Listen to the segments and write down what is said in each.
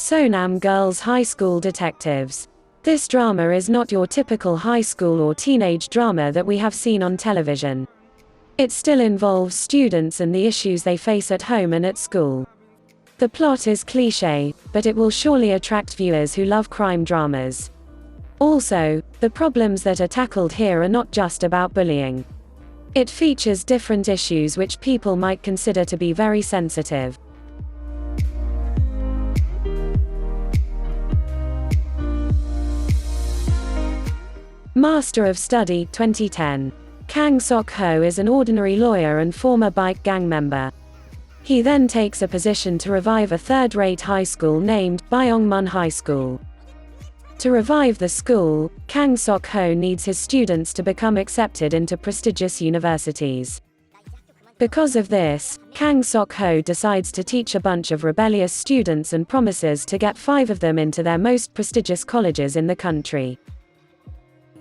Sonam Girls High School Detectives. This drama is not your typical high school or teenage drama that we have seen on television. It still involves students and the issues they face at home and at school. The plot is cliché, but it will surely attract viewers who love crime dramas. Also, the problems that are tackled here are not just about bullying. It features different issues which people might consider to be very sensitive. Master of Study, 2010. Kang Sok-ho is an ordinary lawyer and former bike gang member. He then takes a position to revive a third-rate high school named Byongmun High School. To revive the school, Kang Sok-ho needs his students to become accepted into prestigious universities. Because of this, Kang Sok-ho decides to teach a bunch of rebellious students and promises to get 5 of them into their most prestigious colleges in the country.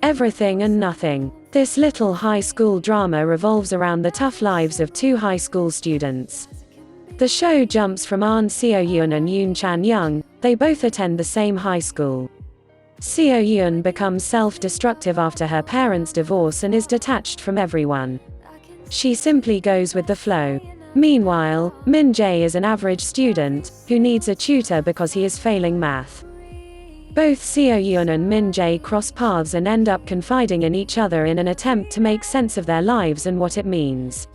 Everything and Nothing. This little high school drama revolves around the tough lives of 2 high school students. The show jumps from Ahn Seo-yeon and Yoon Chan-young. They both attend the same high school. Seo-yeon becomes self-destructive after her parents' divorce and is detached from everyone. She simply goes with the flow. Meanwhile, Min-jae is an average student, who needs a tutor because he is failing math. Both Seo-yeon and Min-jae cross paths and end up confiding in each other in an attempt to make sense of their lives and what it means.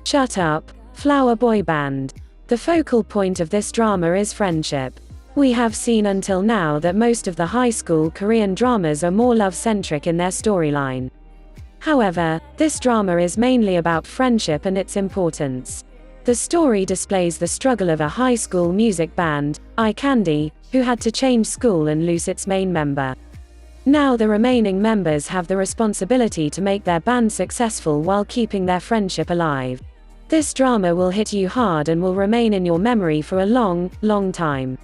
Shut Up! Flower Boy Band. The focal point of this drama is friendship. We have seen until now that most of the high school Korean dramas are more love-centric in their storyline. However, this drama is mainly about friendship and its importance. The story displays the struggle of a high school music band, Eye Candy, who had to change school and lose its main member. Now the remaining members have the responsibility to make their band successful while keeping their friendship alive. This drama will hit you hard and will remain in your memory for a long, long time.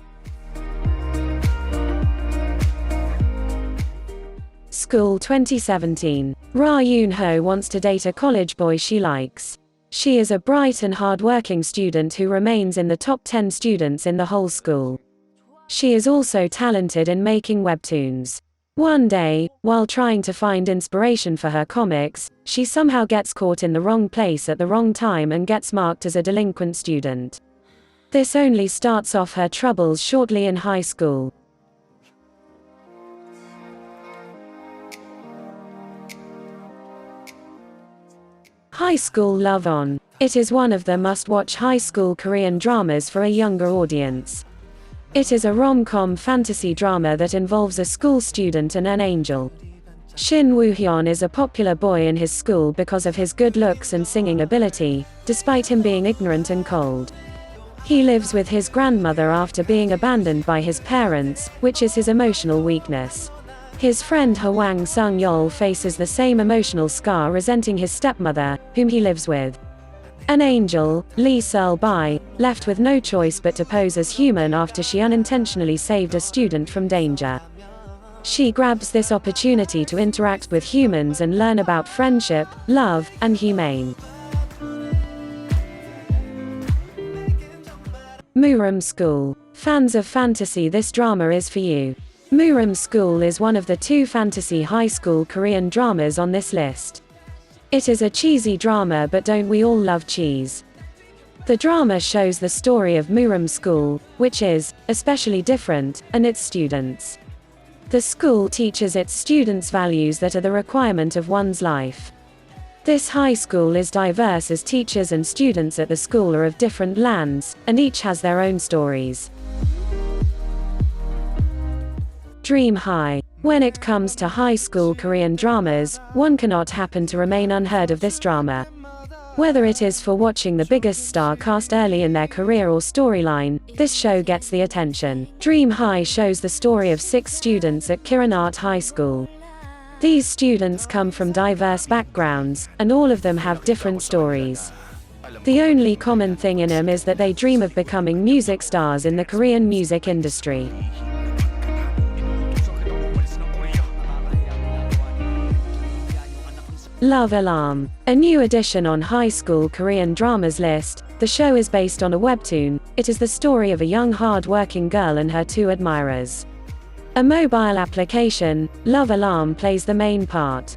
School 2017. Ra Yoon-ho wants to date a college boy she likes. She is a bright and hard-working student who remains in the top 10 students in the whole school. She is also talented in making webtoons. One day, while trying to find inspiration for her comics, she somehow gets caught in the wrong place at the wrong time and gets marked as a delinquent student. This only starts off her troubles shortly in high school. High School Love On. It is one of the must-watch high school Korean dramas for a younger audience. It is a rom-com fantasy drama that involves a school student and an angel. Shin Woo-hyun is a popular boy in his school because of his good looks and singing ability, despite him being ignorant and cold. He lives with his grandmother after being abandoned by his parents, which is his emotional weakness. His friend Hwang Sung-yeol faces the same emotional scar resenting his stepmother, whom he lives with. An angel, Lee Seol-bai, left with no choice but to pose as human after she unintentionally saved a student from danger. She grabs this opportunity to interact with humans and learn about friendship, love, and humane. Moorim School. Fans of fantasy, this drama is for you. Moorim School is one of the 2 fantasy high school Korean dramas on this list. It is a cheesy drama, but don't we all love cheese? The drama shows the story of Moorim School, which is especially different, and its students. The school teaches its students values that are the requirement of one's life. This high school is diverse as teachers and students at the school are of different lands, and each has their own stories. Dream High. When it comes to high school Korean dramas, one cannot happen to remain unheard of this drama. Whether it is for watching the biggest star cast early in their career or storyline, this show gets the attention. Dream High shows the story of 6 students at Kiran Art High School. These students come from diverse backgrounds, and all of them have different stories. The only common thing in them is that they dream of becoming music stars in the Korean music industry. Love Alarm. A new addition on high school Korean dramas list, The show is based on a webtoon. It is the story of a young hard-working girl and her two admirers. A mobile application, Love Alarm, plays the main part.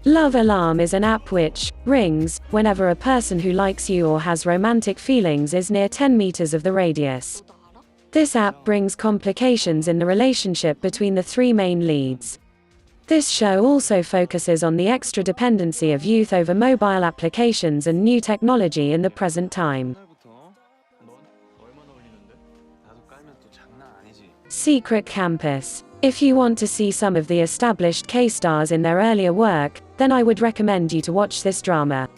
Love Alarm is an app which rings whenever a person who likes you or has romantic feelings is near 10 meters of the radius. This app brings complications in the relationship between the three main leads. This show also focuses on the extra dependency of youth over mobile applications and new technology in the present time. Secret Campus. If you want to see some of the established K-stars in their earlier work, then I would recommend you to watch this drama.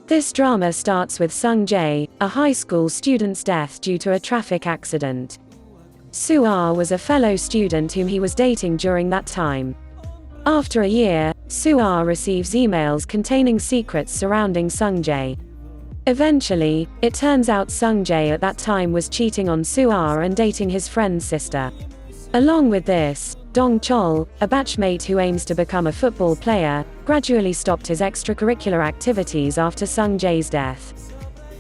This drama starts with Sung Jae, a high school student's death due to a traffic accident. Soo-ah was a fellow student whom he was dating during that time. After a year, Soo-ah receives emails containing secrets surrounding Sung Jae. Eventually, it turns out Sung Jae at that time was cheating on Soo-ah and dating his friend's sister. Along with this, Dong Chol, a batchmate who aims to become a football player, gradually stopped his extracurricular activities after Sung Jae's death.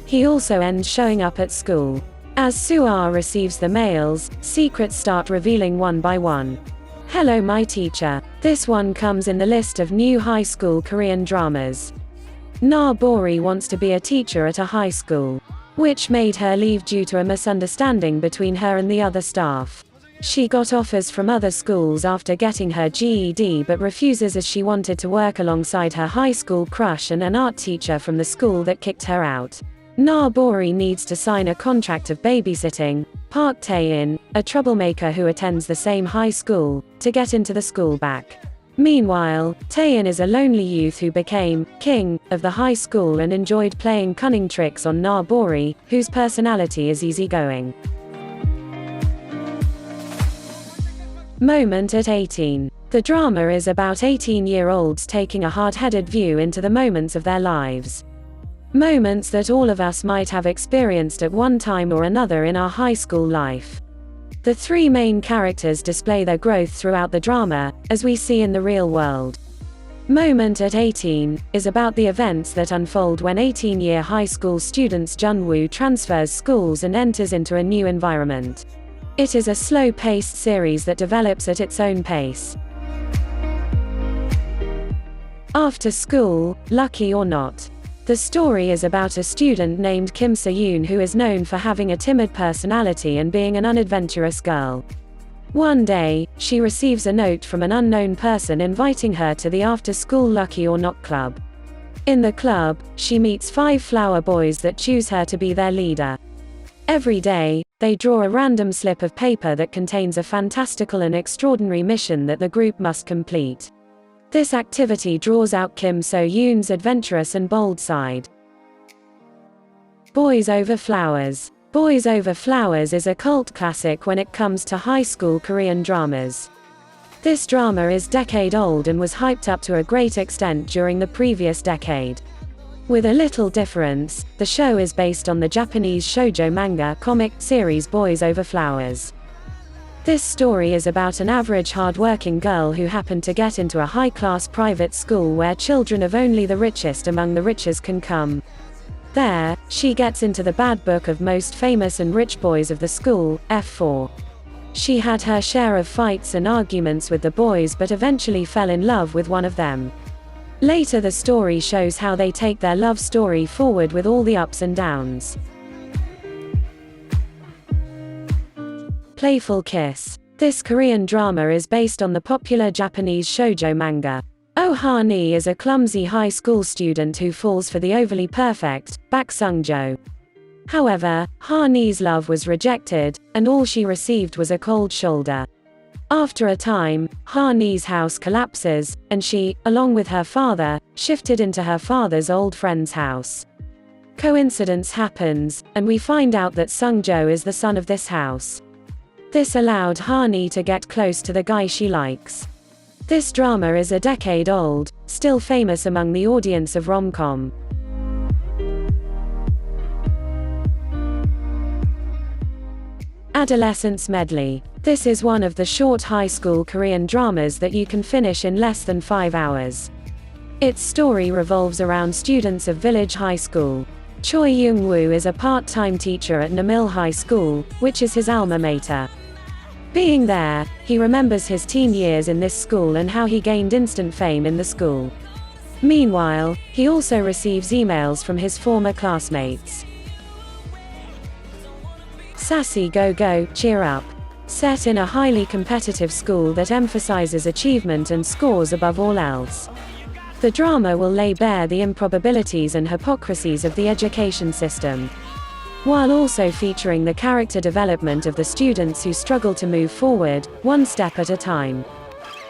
He also ends showing up at school. As Soo-ah receives the mails, secrets start revealing one by one. Hello My Teacher. This one comes in the list of new high school Korean dramas. Na Bori wants to be a teacher at a high school, which made her leave due to a misunderstanding between her and the other staff. She got offers from other schools after getting her GED but refuses as she wanted to work alongside her high school crush and an art teacher from the school that kicked her out. Na Bori needs to sign a contract of babysitting Park Tae-in, a troublemaker who attends the same high school, to get into the school back. Meanwhile, Tae-in is a lonely youth who became king of the high school and enjoyed playing cunning tricks on Na Bori, whose personality is easygoing. Moment at 18. The drama is about 18-year-olds taking a hard-headed view into the moments of their lives. Moments that all of us might have experienced at one time or another in our high school life. The three main characters display their growth throughout the drama, as we see in the real world. Moment at 18 is about the events that unfold when 18-year high school students Junwoo transfers schools and enters into a new environment. It is a slow-paced series that develops at its own pace. After school, lucky or not. The story is about a student named Kim Se-yoon who is known for having a timid personality and being an unadventurous girl. One day, she receives a note from an unknown person inviting her to the after-school Lucky or Not club. In the club, she meets 5 flower boys that choose her to be their leader. Every day, they draw a random slip of paper that contains a fantastical and extraordinary mission that the group must complete. This activity draws out Kim So-yoon's adventurous and bold side. Boys Over Flowers. Boys Over Flowers is a cult classic when it comes to high school Korean dramas. This drama is decade-old and was hyped up to a great extent during the previous decade. With a little difference, the show is based on the Japanese shoujo manga comic series Boys Over Flowers. This story is about an average hard-working girl who happened to get into a high-class private school where children of only the richest among the richest can come. There, she gets into the bad book of most famous and rich boys of the school, F4. She had her share of fights and arguments with the boys but eventually fell in love with one of them. Later the story shows how they take their love story forward with all the ups and downs. Playful Kiss. This Korean drama is based on the popular Japanese shoujo manga. Oh Ha-ni is a clumsy high school student who falls for the overly perfect Bak Sung-jo. However, Ha-ni's love was rejected, and all she received was a cold shoulder. After a time, Ha-ni's house collapses, and she, along with her father, shifted into her father's old friend's house. Coincidence happens, and we find out that Sung-jo is the son of this house. This allowed Ha-ni to get close to the guy she likes. This drama is a decade old, still famous among the audience of rom-com. Adolescence Medley. This is one of the short high school Korean dramas that you can finish in less than 5 hours. Its story revolves around students of Village High School. Choi Young-woo is a part-time teacher at Namil High School, which is his alma mater. Being there, he remembers his teen years in this school and how he gained instant fame in the school. Meanwhile, he also receives emails from his former classmates. Sassy Go Go, Cheer Up. Set in a highly competitive school that emphasizes achievement and scores above all else. The drama will lay bare the improbabilities and hypocrisies of the education system, while also featuring the character development of the students who struggle to move forward, one step at a time.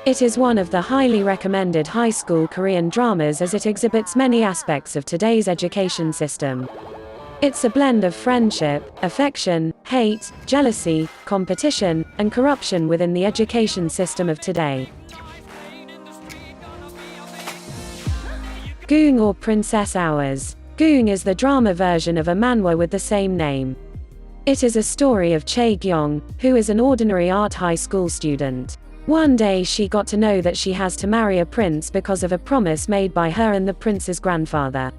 It is one of the highly recommended high school Korean dramas as it exhibits many aspects of today's education system. It's a blend of friendship, affection, hate, jealousy, competition, and corruption within the education system of today. Goong or Princess Hours. Goong is the drama version of a manhwa with the same name. It is a story of Chae Gyong, who is an ordinary art high school student. One day she got to know that she has to marry a prince because of a promise made by her and the prince's grandfather.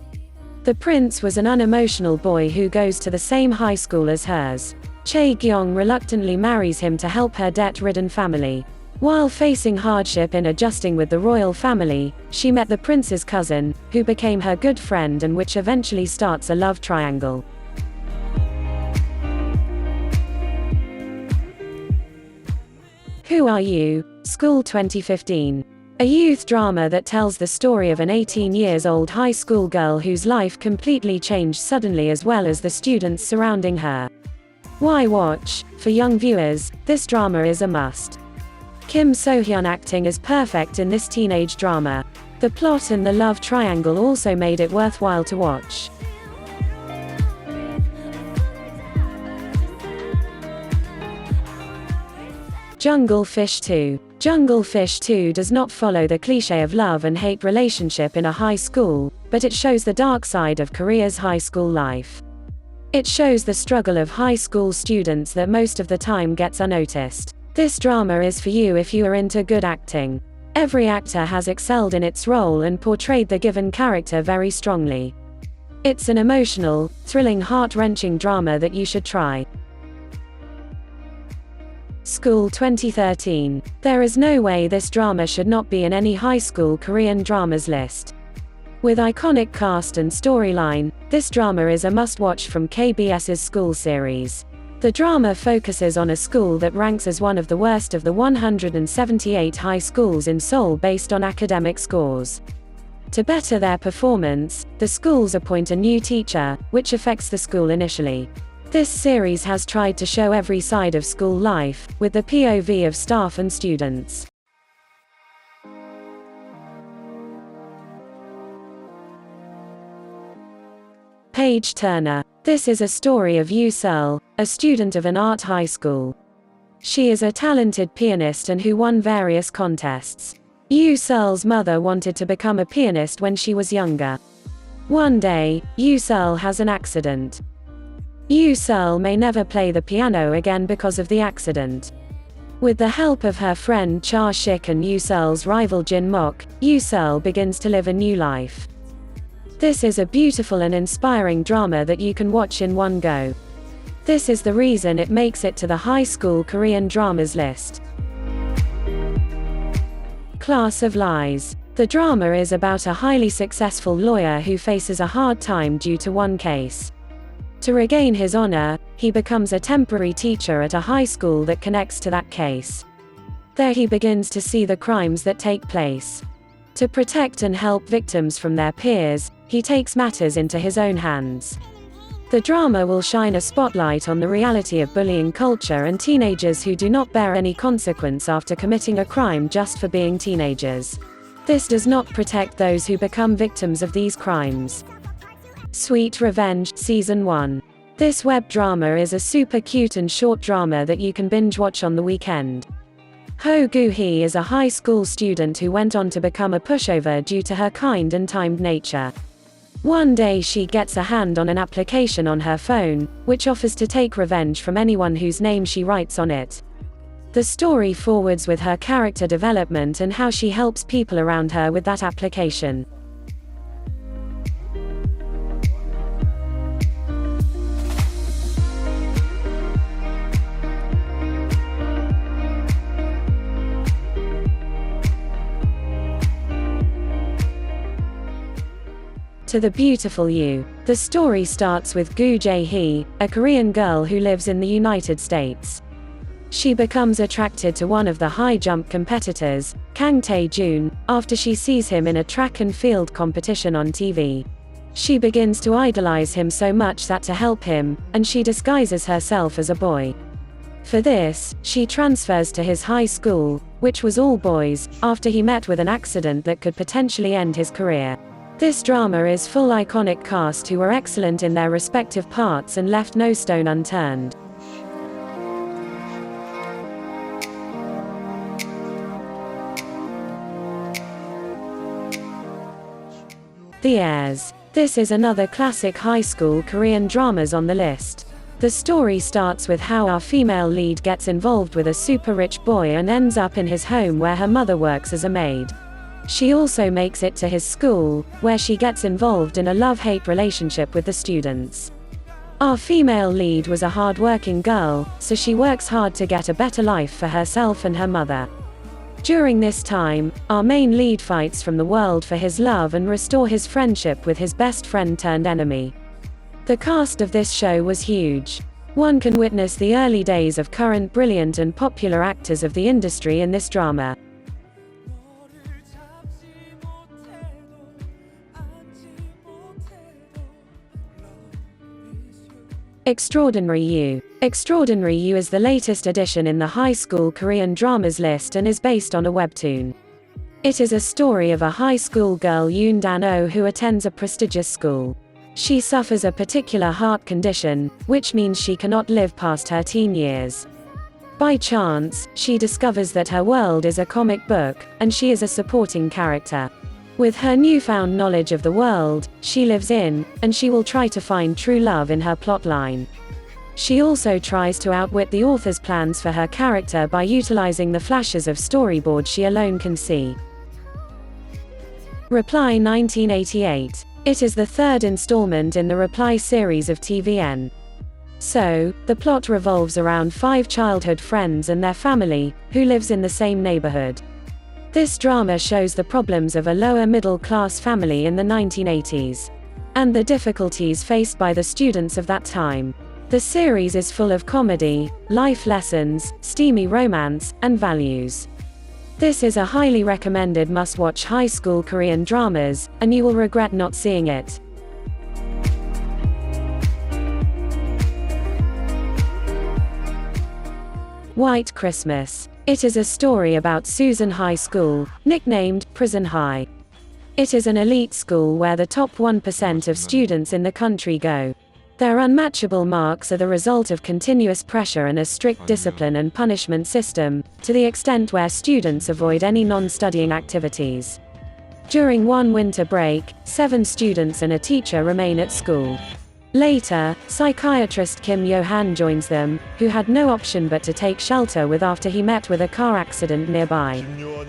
The prince was an unemotional boy who goes to the same high school as hers. Chae Gyong reluctantly marries him to help her debt-ridden family. While facing hardship in adjusting with the royal family, she met the prince's cousin, who became her good friend and which eventually starts a love triangle. Who Are You? School 2015. A youth drama that tells the story of an 18-year-old high school girl whose life completely changed suddenly as well as the students surrounding her. Why watch? For young viewers, this drama is a must. Kim So-hyun acting is perfect in this teenage drama. The plot and the love triangle also made it worthwhile to watch. Jungle Fish 2. Jungle Fish 2 does not follow the cliché of love and hate relationship in a high school, but it shows the dark side of Korea's high school life. It shows the struggle of high school students that most of the time gets unnoticed. This drama is for you if you are into good acting. Every actor has excelled in its role and portrayed the given character very strongly. It's an emotional, thrilling, heart-wrenching drama that you should try. School 2013. There is no way this drama should not be in any high school Korean dramas list. With iconic cast and storyline, this drama is a must-watch from KBS's school series. The drama focuses on a school that ranks as one of the worst of the 178 high schools in Seoul based on academic scores. To better their performance, the schools appoint a new teacher, which affects the school initially. This series has tried to show every side of school life, with the POV of staff and students. Paige Turner. This is a story of Yoo Seol, a student of an art high school. She is a talented pianist and who won various contests. Yoo Seol's mother wanted to become a pianist when she was younger. One day, Yoo Seol has an accident. Yoo Seol may never play the piano again because of the accident. With the help of her friend Cha Shik and Yoo Seol's rival Jin Mok, Yoo Seol begins to live a new life. This is a beautiful and inspiring drama that you can watch in one go. This is the reason it makes it to the high school Korean dramas list. Class of Lies. The drama is about a highly successful lawyer who faces a hard time due to one case. To regain his honor, he becomes a temporary teacher at a high school that connects to that case. There he begins to see the crimes that take place. To protect and help victims from their peers, he takes matters into his own hands. The drama will shine a spotlight on the reality of bullying culture and teenagers who do not bear any consequence after committing a crime just for being teenagers. This does not protect those who become victims of these crimes. Sweet Revenge, Season 1. This web drama is a super cute and short drama that you can binge watch on the weekend. Ho Gu-hee is a high school student who went on to become a pushover due to her kind and timed nature. One day she gets a hand on an application on her phone, which offers to take revenge from anyone whose name she writes on it. The story forwards with her character development and how she helps people around her with that application. To the Beautiful You. The story starts with Gu Jae-hee, a Korean girl who lives in the United States. She becomes attracted to one of the high jump competitors, Kang Tae-jun, after she sees him in a track and field competition on TV. She begins to idolize him so much that to help him, and she disguises herself as a boy. For this, she transfers to his high school, which was all boys, after he met with an accident that could potentially end his career. This drama is full iconic cast who were excellent in their respective parts and left no stone unturned. The Heirs. This is another classic high school Korean dramas on the list. The story starts with how our female lead gets involved with a super rich boy and ends up in his home where her mother works as a maid. She also makes it to his school, where she gets involved in a love-hate relationship with the students. Our female lead was a hard-working girl, so she works hard to get a better life for herself and her mother. During this time, our main lead fights from the world for his love and restore his friendship with his best friend turned enemy. The cast of this show was huge. One can witness the early days of current brilliant and popular actors of the industry in this drama. Extraordinary You. Extraordinary You is the latest addition in the high school Korean dramas list and is based on a webtoon. It is a story of a high school girl Yoon Dan-oh who attends a prestigious school. She suffers a particular heart condition, which means she cannot live past her teen years. By chance, she discovers that her world is a comic book, and she is a supporting character. With her newfound knowledge of the world she lives in, and she will try to find true love in her plotline. She also tries to outwit the author's plans for her character by utilizing the flashes of storyboard she alone can see. Reply 1988. It is the third installment in the Reply series of TVN. So, the plot revolves around 5 childhood friends and their family, who lives in the same neighborhood. This drama shows the problems of a lower middle-class family in the 1980s, and the difficulties faced by the students of that time. The series is full of comedy, life lessons, steamy romance, and values. This is a highly recommended must-watch high school Korean dramas, and you will regret not seeing it. White Christmas. It is a story about Susan High School, nicknamed Prison High. It is an elite school where the top 1% of students in the country go. Their unmatchable marks are the result of continuous pressure and a strict discipline and punishment system, to the extent where students avoid any non-studying activities. During one winter break, 7 students and a teacher remain at school. Later, psychiatrist Kim Yo-han joins them, who had no option but to take shelter with after he met with a car accident nearby.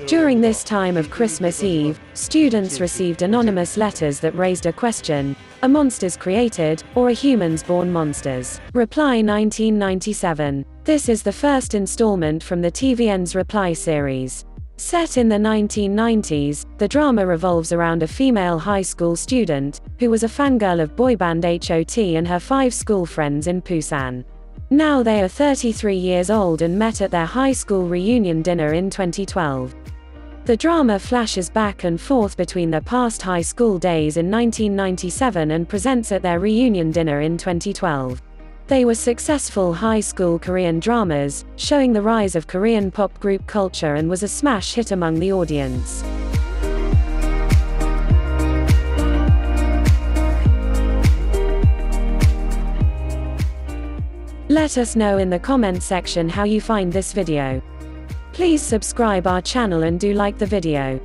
During this time of Christmas Eve, students received anonymous letters that raised a question: are monsters created, or are humans born monsters? Reply 1997. This is the first installment from the TVN's Reply series. Set in the 1990s, the drama revolves around a female high school student, who was a fangirl of boy band HOT and her 5 school friends in Busan. Now they are 33 years old and met at their high school reunion dinner in 2012. The drama flashes back and forth between their past high school days in 1997 and presents at their reunion dinner in 2012. They were successful high school Korean dramas, showing the rise of Korean pop group culture, and was a smash hit among the audience. Let us know in the comments section how you find this video. Please subscribe our channel and do like the video.